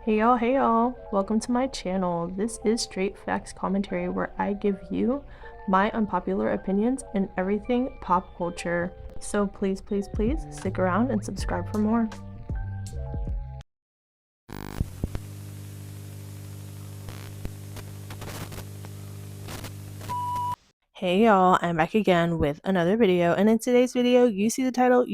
Hey y'all, welcome to my channel. This is Straight Facts Commentary where I give you my unpopular opinions in everything pop culture. So please stick around and subscribe for more. Hey y'all, I'm back again with another video, and in today's video, you see the title,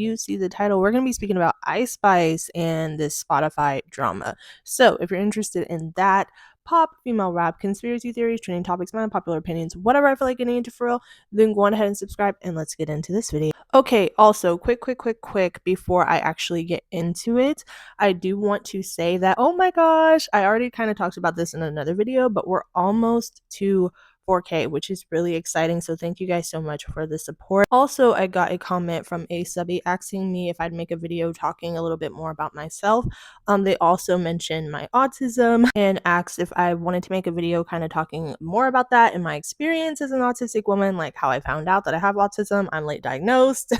we're going to be speaking about Ice Spice and this Spotify drama. So if you're interested in that, pop, female rap, conspiracy theories, trending topics, my unpopular opinions, whatever I feel like getting into for real, then go on ahead and subscribe and let's get into this video. Okay, also, quick, before I actually get into it, I do want to say that, oh my gosh, I already kind of talked about this in another video, but we're almost to 4K, which is really exciting. So thank you guys so much for the support. Also, I got a comment from a subby asking me if I'd make a video talking a little bit more about myself. They also mentioned my autism and asked if I wanted to make a video kind of talking more about that and my experience as an autistic woman, like how I found out that I have autism. I'm late diagnosed.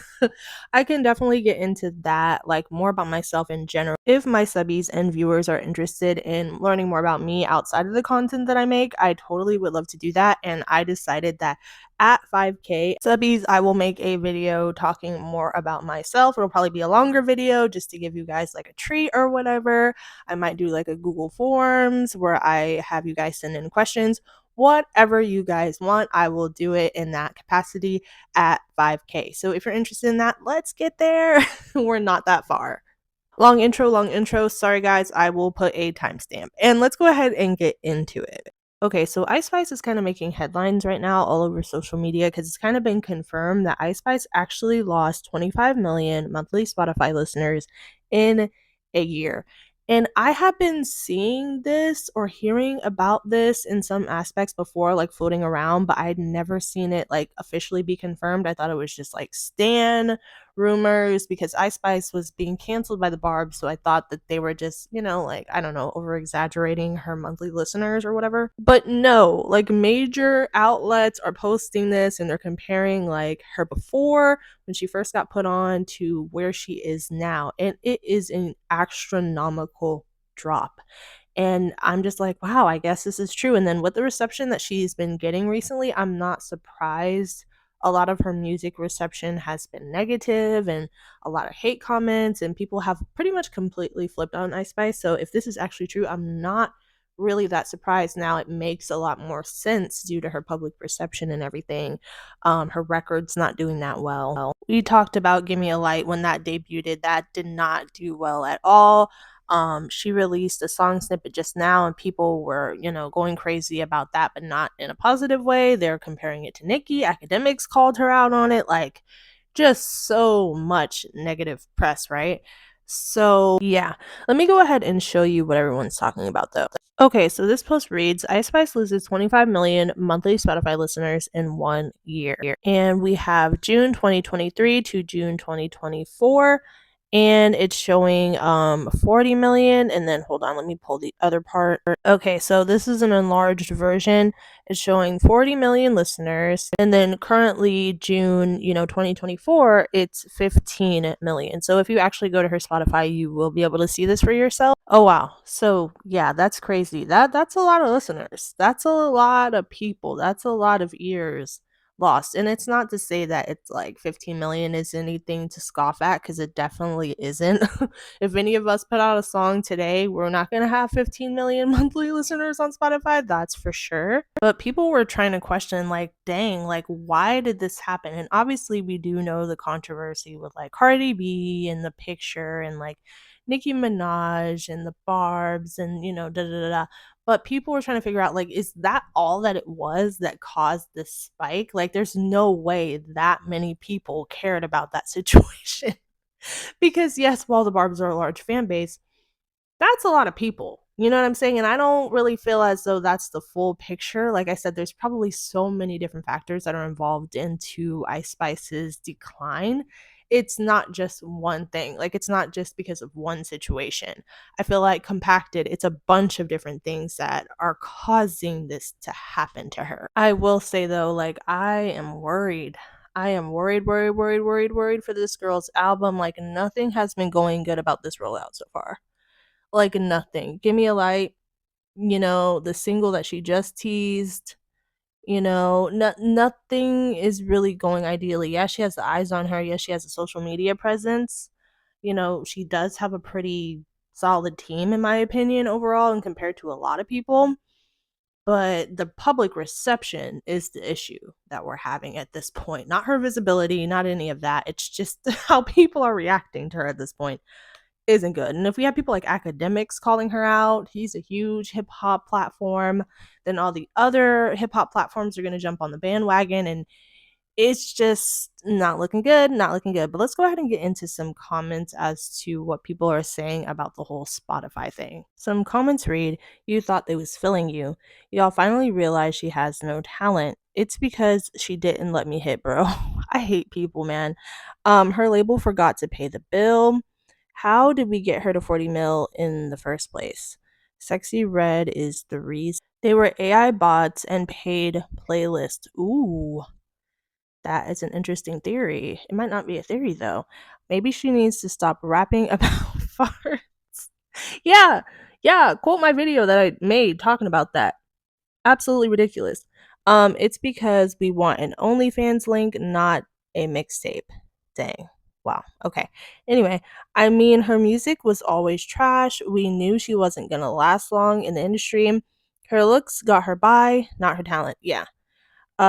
I can definitely get into that, like more about myself in general. If my subbies and viewers are interested in learning more about me outside of the content that I make, I totally would love to do that. And I decided that at 5K subbies, I will make a video talking more about myself. It'll probably be a longer video just to give you guys like a treat or whatever. I might do like a Google Forms where I have you guys send in questions. Whatever you guys want, I will do it in that capacity at 5K. So if you're interested in that, let's get there. We're not that far. Long intro. Sorry, guys. I will put a timestamp. And let's go ahead and get into it. Okay, so Ice Spice is kind of making headlines right now all over social media because it's kind of been confirmed that Ice Spice actually lost 25 million monthly Spotify listeners in a year. And I have been seeing this or hearing about this in some aspects before, like floating around, but I'd never seen it like officially be confirmed. I thought it was just like Stan rumors because Ice Spice was being canceled by the Barbs, so I thought that they were just, like, I don't know, over exaggerating her monthly listeners or whatever. But no, like major outlets are posting this and they're comparing like her before when she first got put on to where she is now, and it is an astronomical drop. And I'm just like, wow, I guess this is true. And then with the reception that she's been getting recently, I'm not surprised. A lot of her music reception has been negative and a lot of hate comments, and people have pretty much completely flipped on Ice Spice. So if this is actually true, I'm not really that surprised. Now it makes a lot more sense due to her public perception and everything. Her record's not doing that well. We talked about Gimme a Light when that debuted. That did not do well at all. She released a song snippet just now, and people were, going crazy about that, but not in a positive way. They're comparing it to Nicki. Academics called her out on it. Like, just so much negative press, right? So, yeah, let me go ahead and show you what everyone's talking about, though. Okay, so this post reads Ice Spice loses 25 million monthly Spotify listeners in 1 year. And we have June 2023 to June 2024, and it's showing 40 million. And then hold on, let me pull the other part. Okay, so this is an enlarged version. It's showing 40 million listeners, and then currently June 2024, it's 15 million. So if you actually go to her Spotify, you will be able to see this for yourself. Oh wow. So yeah, that's crazy. That's a lot of listeners. That's a lot of people. That's a lot of ears lost. And it's not to say that it's like 15 million is anything to scoff at, because it definitely isn't. If any of us put out a song today, we're not going to have 15 million monthly listeners on Spotify, that's for sure. But people were trying to question, like, dang, like, why did this happen? And obviously, we do know the controversy with like Cardi B and the picture and like Nicki Minaj and the Barbs and, da da da da. But people were trying to figure out, like, is that all that it was that caused this spike? Like, there's no way that many people cared about that situation. Because, yes, while the Barbs are a large fan base, that's a lot of people. You know what I'm saying? And I don't really feel as though that's the full picture. Like I said, there's probably so many different factors that are involved into Ice Spice's decline. It's not just one thing. Like, it's not just because of one situation. I feel like compacted, it's a bunch of different things that are causing this to happen to her. I will say though, like, I am worried. I am worried for this girl's album. Like, nothing has been going good about this rollout so far. like nothing. Give Me a Light, the single that she just teased, nothing is really going ideally. Yeah, she has the eyes on her. Yes, she has a social media presence. She does have a pretty solid team, in my opinion, overall, and compared to a lot of people. But the public reception is the issue that we're having at this point. Not her visibility, not any of that. It's just how people are reacting to her at this point isn't good. And if we have people like academics calling her out, he's a huge hip hop platform, then all the other hip hop platforms are going to jump on the bandwagon, and it's just not looking good, not looking good. But let's go ahead and get into some comments as to what people are saying about the whole Spotify thing. Some comments read, "You thought they was filling you. Y'all finally realized she has no talent. It's because she didn't let me hit, bro." I hate people, man. Her label forgot to pay the bill. How did we get her to 40 mil in the first place? Sexy Red is the reason. They were AI bots and paid playlists. Ooh, that is an interesting theory. It might not be a theory though. Maybe she needs to stop rapping about farts. Yeah, yeah. Quote my video that I made talking about that. Absolutely ridiculous. It's because we want an OnlyFans link, not a mixtape. Dang. Wow. Okay. Anyway, I mean, her music was always trash. We knew she wasn't gonna last long in the industry. Her looks got her by, not her talent. Yeah.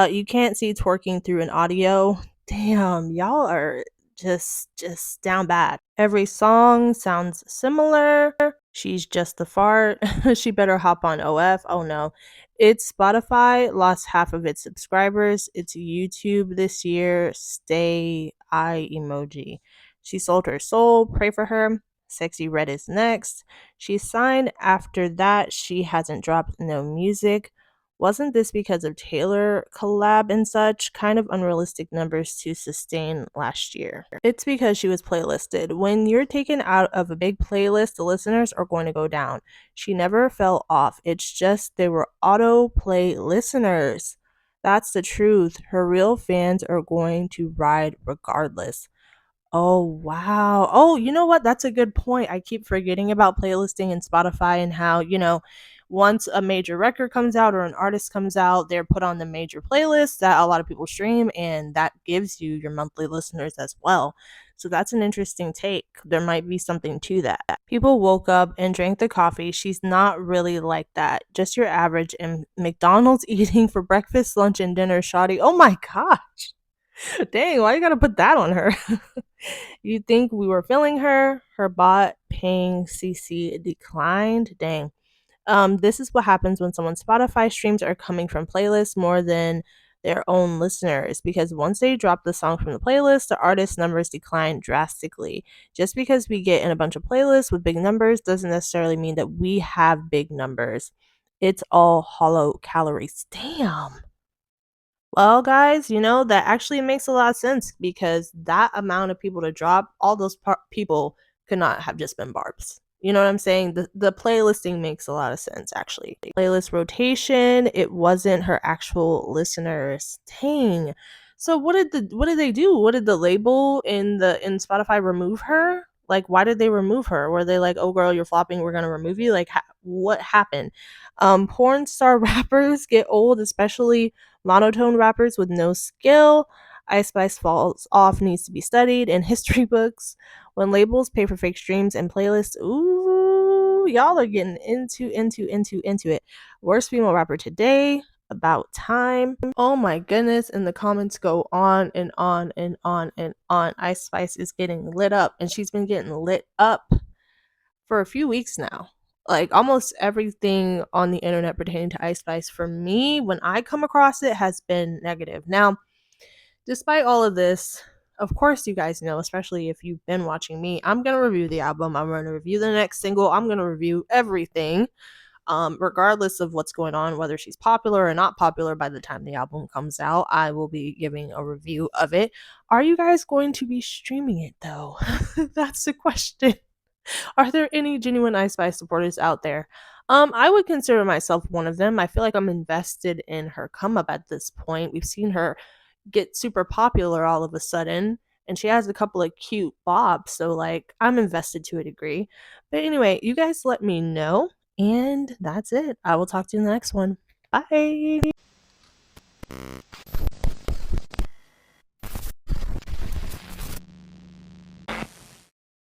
You can't see twerking through an audio. Damn, y'all are just down bad. Every song sounds similar. She's just the fart. She better hop on OF. Oh no. It's Spotify lost half of its subscribers. It's YouTube this year. Stay eye emoji. She sold her soul. Pray for her. Sexy Red is next. She signed after that. She hasn't dropped no music. Wasn't this because of Taylor collab and such? Kind of unrealistic numbers to sustain last year. It's because she was playlisted. When you're taken out of a big playlist, the listeners are going to go down. She never fell off. It's just they were autoplay listeners. That's the truth. Her real fans are going to ride regardless. Oh, wow. Oh, you know what? That's a good point. I keep forgetting about playlisting and Spotify and how, once a major record comes out or an artist comes out, they're put on the major playlist that a lot of people stream, and that gives you your monthly listeners as well. So that's an interesting take. There might be something to that. People woke up and drank the coffee. She's not really like that. Just your average and McDonald's eating for breakfast, lunch, and dinner, shoddy. Oh my gosh. Dang, why you gotta put that on her? You think we were filling her? Her bot paying CC declined. Dang. This is what happens when someone's Spotify streams are coming from playlists more than their own listeners, because once they drop the song from the playlist, the artist numbers decline drastically. Just because we get in a bunch of playlists with big numbers doesn't necessarily mean that we have big numbers. It's all hollow calories. Damn. Well, guys, that actually makes a lot of sense because that amount of people to drop, all those people could not have just been barbs. You know what I'm saying? The playlisting makes a lot of sense, actually. Playlist rotation, it wasn't her actual listeners. Dang. So what did they do? What did the label in Spotify remove her? Like, why did they remove her? Were they like, "Oh girl, you're flopping, we're gonna remove you"? Like, what happened? Porn star rappers get old, especially monotone rappers with no skill. Ice Spice falls off needs to be studied in history books. When labels pay for fake streams and playlists, ooh, y'all are getting into it. Worst female rapper today. About time. Oh my goodness. And the comments go on and on and on and on. Ice Spice is getting lit up, and she's been getting lit up for a few weeks now. Like almost everything on the internet pertaining to Ice Spice for me, when I come across it, has been negative. Now, despite all of this, of course, you guys know, especially if you've been watching me, I'm going to review the album. I'm going to review the next single. I'm going to review everything, regardless of what's going on, whether she's popular or not popular by the time the album comes out. I will be giving a review of it. Are you guys going to be streaming it, though? That's the question. Are there any genuine Ice Spice supporters out there? I would consider myself one of them. I feel like I'm invested in her come up at this point. We've seen her get super popular all of a sudden, and she has a couple of cute bops, so like I'm invested to a degree. But anyway, you guys let me know, and that's it. I will talk to you in the next one. Bye.